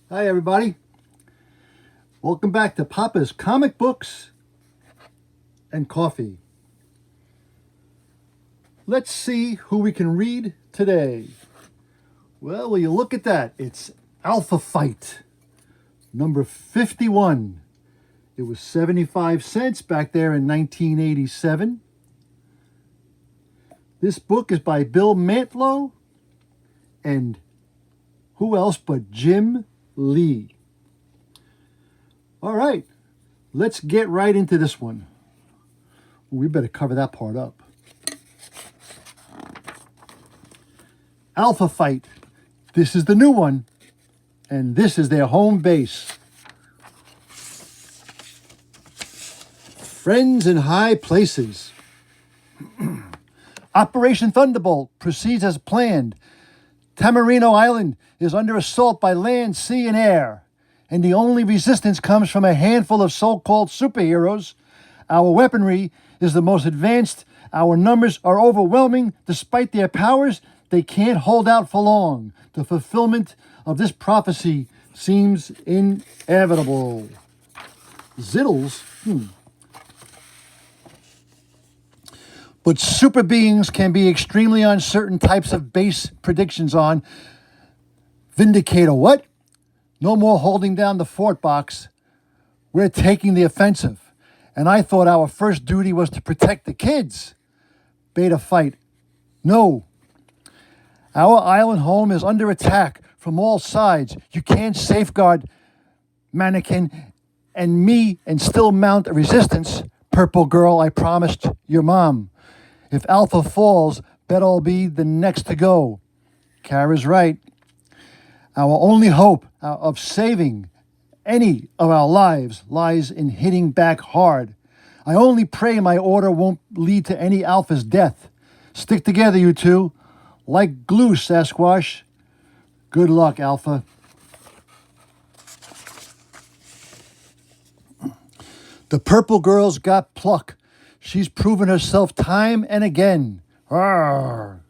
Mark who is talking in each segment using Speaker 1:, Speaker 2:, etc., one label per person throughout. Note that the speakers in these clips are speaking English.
Speaker 1: Hi, everybody. Welcome back to Papa's Comic Books and Coffee. Let's see who we can read today. Well, will you look at that? It's Alpha Fight, number 51. It was 75 cents back there in 1987. This book is by Bill Mantlo and who else but Jim Lee. All right, let's get right into this one. We better cover that part up. Alpha Fight. This is the new one, and this is their home base. Friends in high places. Operation Thunderbolt proceeds as planned. Tamarino Island is under assault by land, sea, and air, and the only resistance comes from a handful of so-called superheroes. Our weaponry is the most advanced. Our numbers are overwhelming. Despite their powers, they can't hold out for long. The fulfillment of this prophecy seems inevitable. Zittles? But super beings can be extremely uncertain types of base predictions on. Vindicator what? No more holding down the fort box. We're taking the offensive. And I thought our first duty was to protect the kids. Beta Fight. No. Our island home is under attack from all sides. You can't safeguard Mannequin and me and still mount a resistance. Purple girl, I promised your mom. If Alpha falls, bet I'll be the next to go. Kara's right. Our only hope of saving any of our lives lies in hitting back hard. I only pray my order won't lead to any Alpha's death. Stick together, you two. Like glue, Sasquatch. Good luck, Alpha. The purple girl's got pluck. She's proven herself time and again. Arrgh.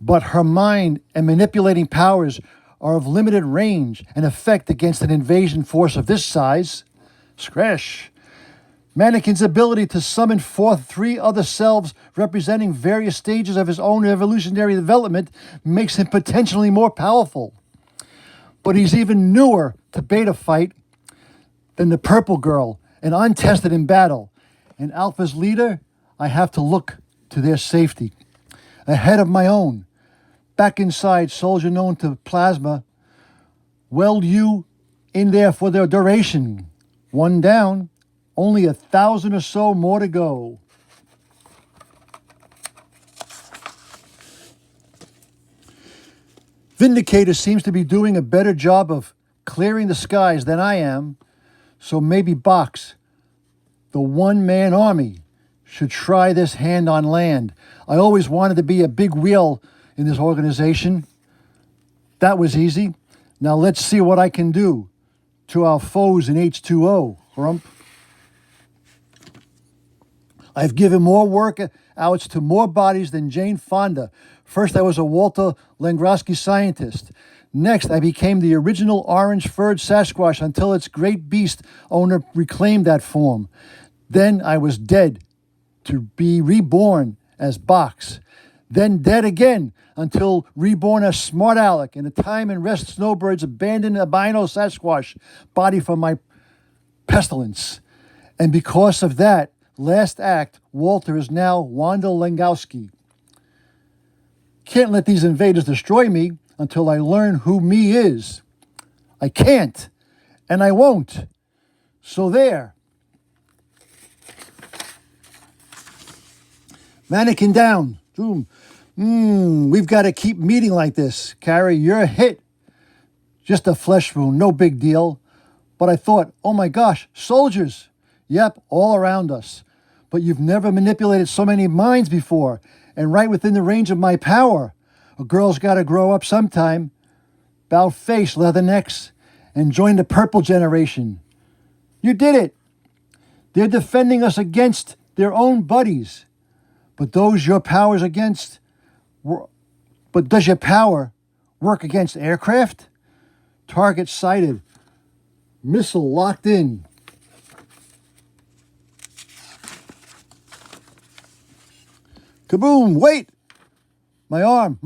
Speaker 1: But her mind and manipulating powers are of limited range and effect against an invasion force of this size. Scratch. Mannequin's ability to summon forth 3 other selves representing various stages of his own evolutionary development makes him potentially more powerful. But he's even newer to Beta Fight than the purple girl and untested in battle. And Alpha's leader, I have to look to their safety. Ahead of my own. Back inside, soldier known to Plasma. Weld you in there for their duration. 1 down. Only 1,000 or so more to go. Vindicator seems to be doing a better job of clearing the skies than I am. So maybe Box, the one-man army, should try this hand on land. I always wanted to be a big wheel in this organization. That was easy. Now let's see what I can do to our foes in H2O, Grump. I've given more workouts to more bodies than Jane Fonda. First, I was a Walter Langrosky scientist. Next, I became the original orange-furred Sasquatch until its great beast owner reclaimed that form. Then I was dead to be reborn as Box. Then dead again until reborn as Smart Alec in a time and rest snowbirds abandoned albino Sasquatch body for my pestilence. And because of that last act, Walter is now Wanda Langowski. Can't let these invaders destroy me until I learn who me is. I can't, and I won't. So there. Mannequin down. Boom. We've got to keep meeting like this. Kara, you're a hit. Just a flesh wound, no big deal. But I thought, oh my gosh, soldiers. Yep, all around us. But you've never manipulated so many minds before, and right within the range of my power. A girl's got to grow up sometime. Bow face, leather necks, and join the purple generation. You did it. They're defending us against their own buddies. But does your power work against aircraft? Target sighted. Missile locked in. Kaboom! Wait! My arm,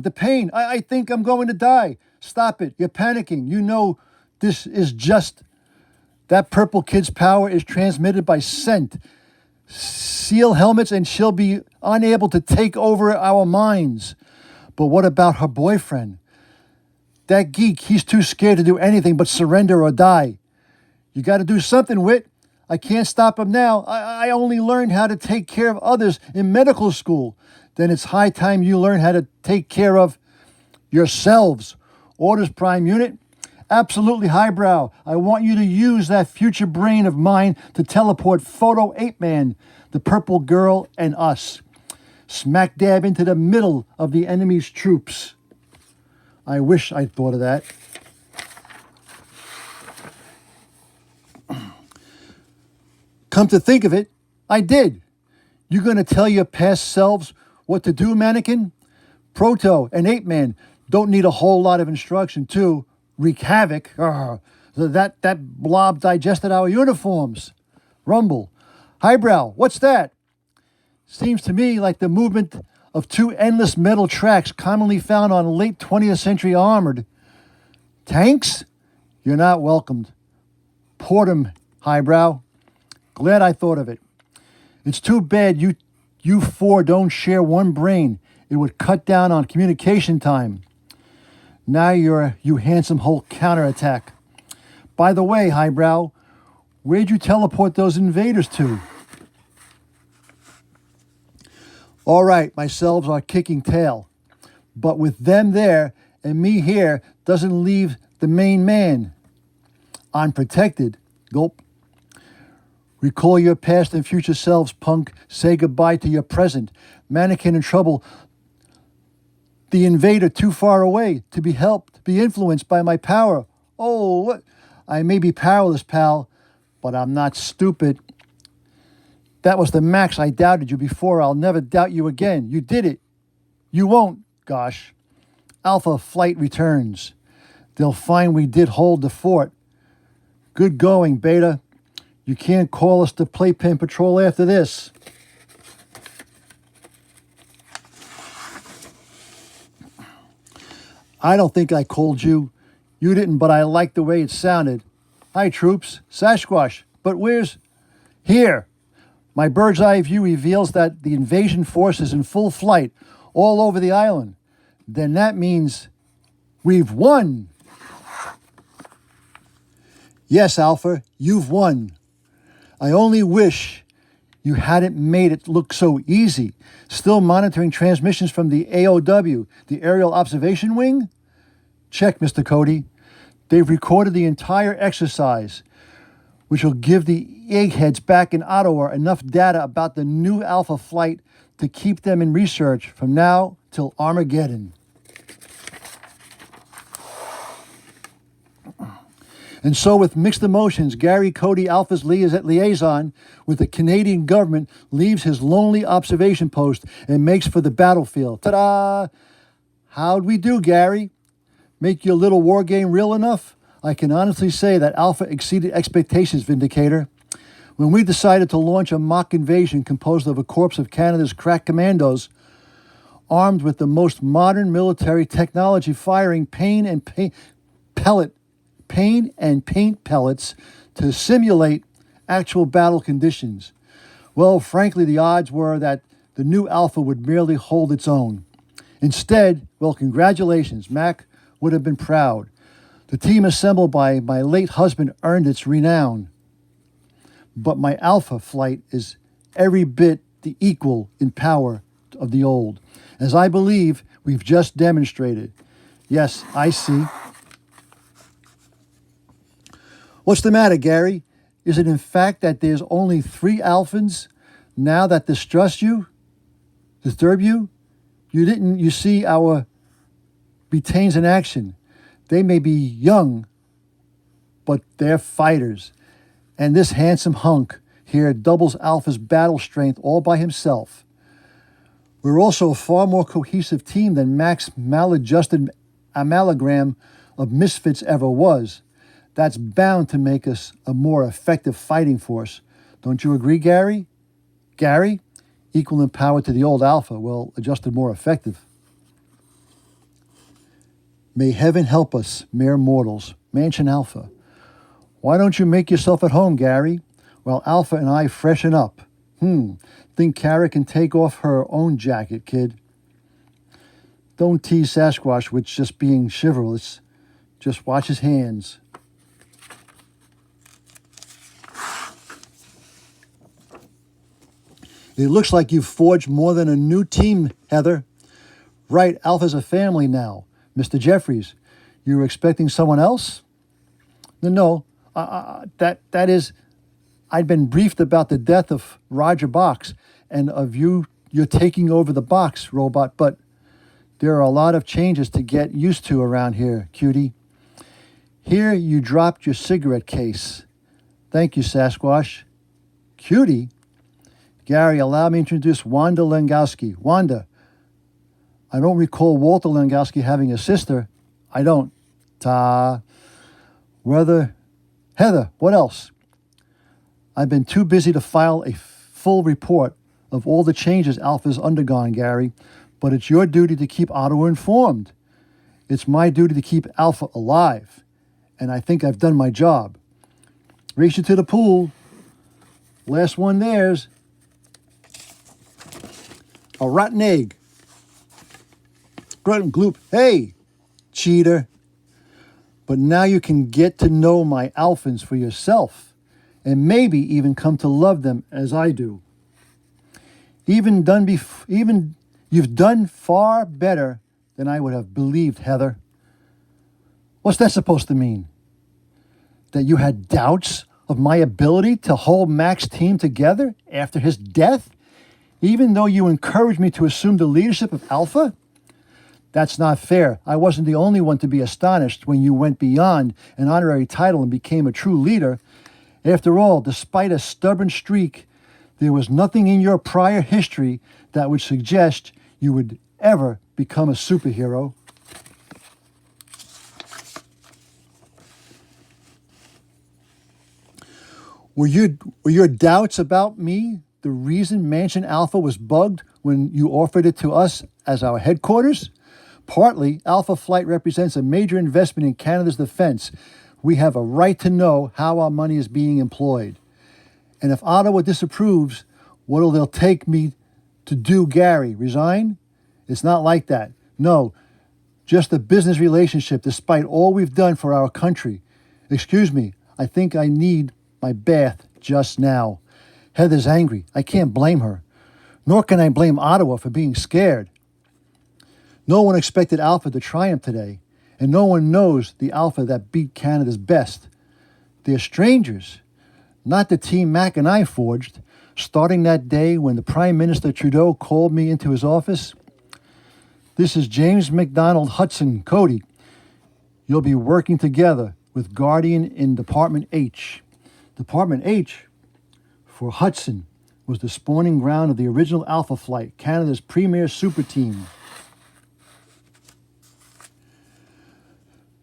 Speaker 1: the pain. I think I'm going to die. Stop it. You're panicking. You know this is just... That purple kid's power is transmitted by scent. Seal helmets and she'll be unable to take over our minds. But what about her boyfriend? That geek, he's too scared to do anything but surrender or die. You got to do something, Wit. I can't stop him now. I only learned how to take care of others in medical school. Then it's high time you learn how to take care of yourselves. Orders, Prime Unit. Absolutely highbrow. I want you to use that future brain of mine to teleport Photo Ape-Man, the purple girl, and us. Smack dab into the middle of the enemy's troops. I wish I'd thought of that. Come to think of it, I did. You gonna tell your past selves what to do, mannequin? Proto and Ape-Man don't need a whole lot of instruction to wreak havoc. That blob digested our uniforms. Rumble. Highbrow, what's that? Seems to me like the movement of two endless metal tracks commonly found on late 20th century armored. Tanks? You're not welcomed. Port 'em, Highbrow. Glad I thought of it. It's too bad you four don't share one brain. It would cut down on communication time. Now you handsome Hulk counterattack. By the way, Highbrow, where'd you teleport those invaders to? All right, my selves are kicking tail. But with them there and me here doesn't leave the main man. Unprotected. Gulp. Recall your past and future selves, punk. Say goodbye to your present. Mannequin in trouble. The invader too far away to be helped, be influenced by my power. Oh, what? I may be powerless, pal, but I'm not stupid. That was the max. I doubted you before. I'll never doubt you again. You did it. You won't, gosh. Alpha flight returns. They'll find we did hold the fort. Good going, Beta. You can't call us the Playpen Patrol after this. I don't think I called you. You didn't, but I liked the way it sounded. Hi, troops. Sasquatch. But where's... Here. My bird's eye view reveals that the invasion force is in full flight all over the island. Then that means we've won. Yes, Alpha, you've won. I only wish you hadn't made it look so easy. Still monitoring transmissions from the AOW, the Aerial Observation Wing? Check, Mr. Cody. They've recorded the entire exercise, which will give the eggheads back in Ottawa enough data about the new Alpha flight to keep them in research from now till Armageddon. And so with mixed emotions, Gary Cody, Alpha's liaison with the Canadian government, leaves his lonely observation post and makes for the battlefield. Ta-da! How'd we do, Gary? Make your little war game real enough? I can honestly say that Alpha exceeded expectations, Vindicator. When we decided to launch a mock invasion composed of a corps of Canada's crack commandos, armed with the most modern military technology, firing pain and paint pellets to simulate actual battle conditions. Well, frankly, the odds were that the new Alpha would merely hold its own. Instead, well, congratulations, Mac would have been proud. The team assembled by my late husband earned its renown. But my Alpha flight is every bit the equal in power of the old, as I believe we've just demonstrated. Yes, I see. What's the matter, Gary? Is it in fact that there's only 3 Alphans now that disturb you? You see our retains in action. They may be young, but they're fighters. And this handsome hunk here doubles Alpha's battle strength all by himself. We're also a far more cohesive team than Mac's maladjusted amalgam of misfits ever was. That's bound to make us a more effective fighting force. Don't you agree, Gary? Gary? Equal in power to the old Alpha, well, adjusted more effective. May heaven help us, mere mortals. Mansion Alpha. Why don't you make yourself at home, Gary, while Alpha and I freshen up? Think Kara can take off her own jacket, kid. Don't tease Sasquatch with just being chivalrous. Just watch his hands. It looks like you've forged more than a new team, Heather. Right, Alpha's a family now. Mr. Jeffries, you were expecting someone else? No, that is, I'd been briefed about the death of Roger Box and of you're taking over the Box robot, but there are a lot of changes to get used to around here, cutie. Here you dropped your cigarette case. Thank you, Sasquatch. Cutie? Gary, allow me to introduce Wanda Langowski. Wanda, I don't recall Walter Langowski having a sister. I don't. Heather, what else? I've been too busy to file a full report of all the changes Alpha's undergone, Gary, but it's your duty to keep Ottawa informed. It's my duty to keep Alpha alive, and I think I've done my job. Race you to the pool. Last one there's a rotten egg. Grunt and gloop. Hey, cheater. But now you can get to know my Alphans for yourself, and maybe even come to love them as I do. You've done far better than I would have believed, Heather. What's that supposed to mean? That you had doubts of my ability to hold Mac's team together after his death, even though you encouraged me to assume the leadership of Alpha? That's not fair. I wasn't the only one to be astonished when you went beyond an honorary title and became a true leader. After all, despite a stubborn streak, there was nothing in your prior history that would suggest you would ever become a superhero. Were your doubts about me the reason Mansion Alpha was bugged when you offered it to us as our headquarters? Partly, Alpha Flight represents a major investment in Canada's defense. We have a right to know how our money is being employed. And if Ottawa disapproves, what'll they take me to do, Gary? Resign? It's not like that. No, just a business relationship despite all we've done for our country. Excuse me, I think I need my bath just now. Heather's angry. I can't blame her. Nor can I blame Ottawa for being scared. No one expected Alpha to triumph today, and no one knows the Alpha that beat Canada's best. They're strangers, not the team Mac and I forged, starting that day when the Prime Minister Trudeau called me into his office. This is James McDonald Hudson, Cody. You'll be working together with Guardian in Department H. Department H, for Hudson, was the spawning ground of the original Alpha Flight, Canada's premier super team.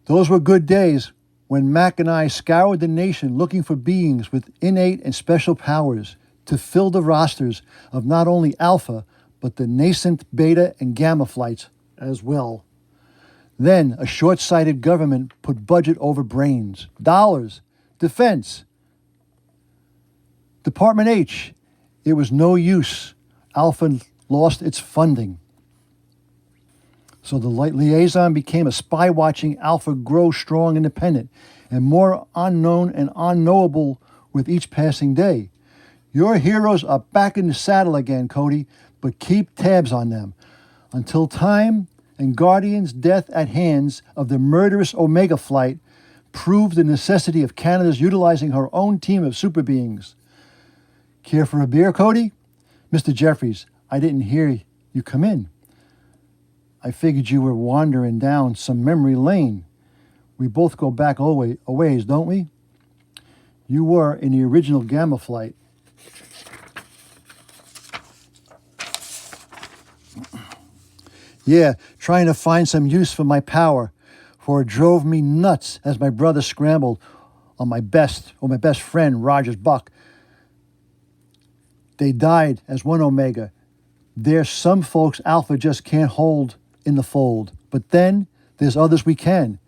Speaker 1: Those were good days when Mac and I scoured the nation looking for beings with innate and special powers to fill the rosters of not only Alpha, but the nascent Beta and Gamma flights as well. Then a short-sighted government put budget over brains, dollars, defense. Department H, it was no use. Alpha lost its funding. So the liaison became a spy watching Alpha grow strong independent and more unknown and unknowable with each passing day. Your heroes are back in the saddle again, Cody, but keep tabs on them until time and Guardian's death at hands of the murderous Omega flight prove the necessity of Canada's utilizing her own team of super beings. Care for a beer, Cody? Mr. Jeffries, I didn't hear you come in. I figured you were wandering down some memory lane. We both go back a ways, don't we? You were in the original Gamma flight. Yeah, trying to find some use for my power. for it drove me nuts as my brother scrambled on my best friend, Rogers Buck. They died as one Omega. There's some folks Alpha just can't hold in the fold, but then there's others we can.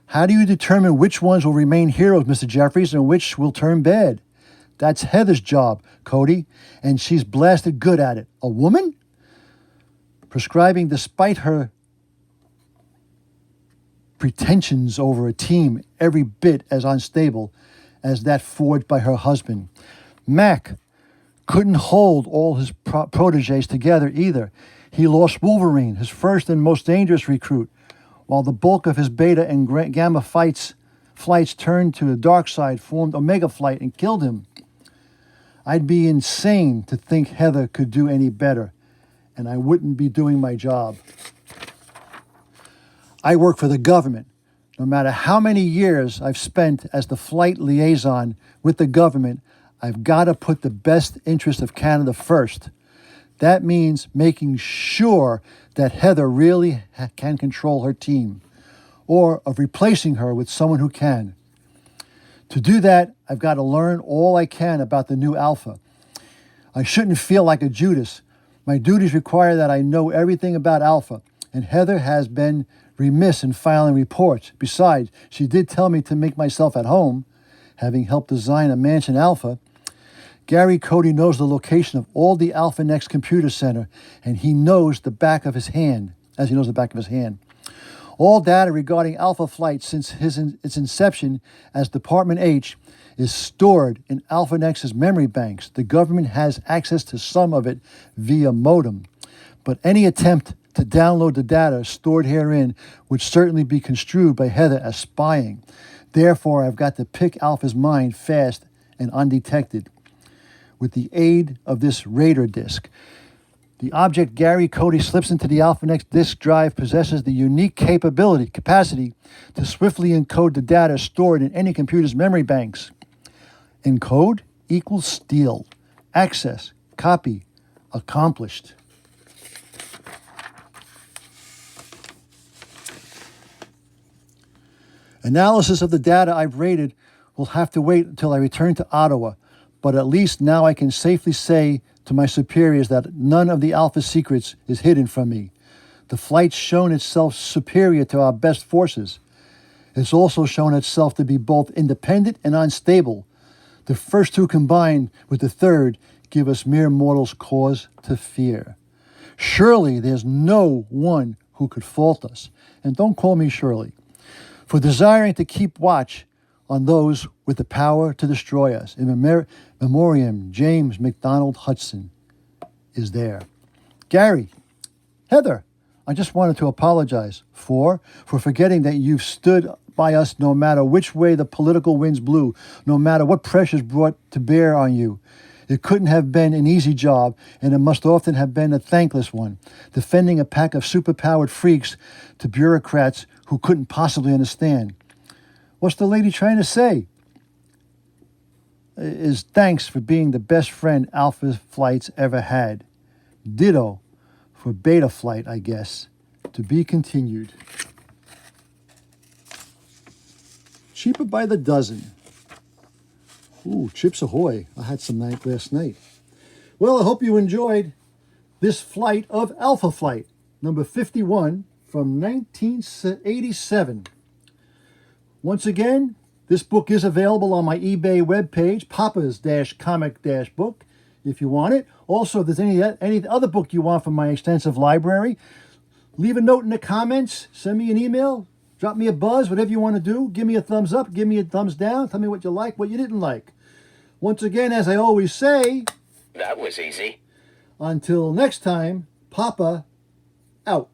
Speaker 1: How do you determine which ones will remain heroes, Mr. Jeffries, and which will turn bad? That's Heather's job, Cody, and she's blasted good at it. A woman? Prescribing despite her pretensions over a team every bit as unstable as that forged by her husband. Mac couldn't hold all his proteges together either. He lost Wolverine, his first and most dangerous recruit, while the bulk of his Beta and Gamma flights turned to the dark side, formed Omega Flight, and killed him. I'd be insane to think Heather could do any better, and I wouldn't be doing my job. I work for the government. No matter how many years I've spent as the flight liaison with the government, I've got to put the best interest of Canada first. That means making sure that Heather really can control her team, or of replacing her with someone who can. To do that, I've got to learn all I can about the new Alpha. I shouldn't feel like a Judas. My duties require that I know everything about Alpha, and Heather has been remiss in filing reports. Besides, she did tell me to make myself at home, having helped design a mansion Alpha. Gary Cody knows the location of all the Alpha Next Computer Center, and he knows the back of his hand, as he knows the back of his hand. All data regarding Alpha Flight since its inception as Department H is stored in Alpha Next's memory banks. The government has access to some of it via modem, but any attempt to download the data stored herein would certainly be construed by Heather as spying. Therefore, I've got to pick Alpha's mind fast and undetected. With the aid of this Raider disk, the object Gary Cody slips into the Alpha Next disk drive possesses the unique capacity to swiftly encode the data stored in any computer's memory banks. Encode equals steal. Access, copy, accomplished. Analysis of the data I've raided will have to wait until I return to Ottawa, but at least now I can safely say to my superiors that none of the Alpha secrets is hidden from me. The flight's shown itself superior to our best forces. It's also shown itself to be both independent and unstable. The first two combined with the third give us mere mortals cause to fear. Surely there's no one who could fault us, and don't call me Shirley, for desiring to keep watch on those with the power to destroy us. In memoriam, James McDonald Hudson is there. Gary, Heather, I just wanted to apologize for forgetting that you've stood by us no matter which way the political winds blew, no matter what pressures brought to bear on you. It couldn't have been an easy job, and it must often have been a thankless one, defending a pack of superpowered freaks to bureaucrats who couldn't possibly understand. What's the lady trying to say? Is thanks for being the best friend Alpha Flight's ever had. Ditto for Beta Flight, I guess. To be continued. Cheaper by the dozen. Ooh, Chips Ahoy. I had some last night. Well, I hope you enjoyed this flight of Alpha Flight, number 51 from 1987. Once again, this book is available on my eBay webpage, Papa's-Comic-Book, if you want it. Also, if there's any other book you want from my extensive library, leave a note in the comments, send me an email, drop me a buzz, whatever you want to do. Give me a thumbs up, give me a thumbs down, tell me what you like, what you didn't like. Once again, as I always say,
Speaker 2: that was easy.
Speaker 1: Until next time, Papa out.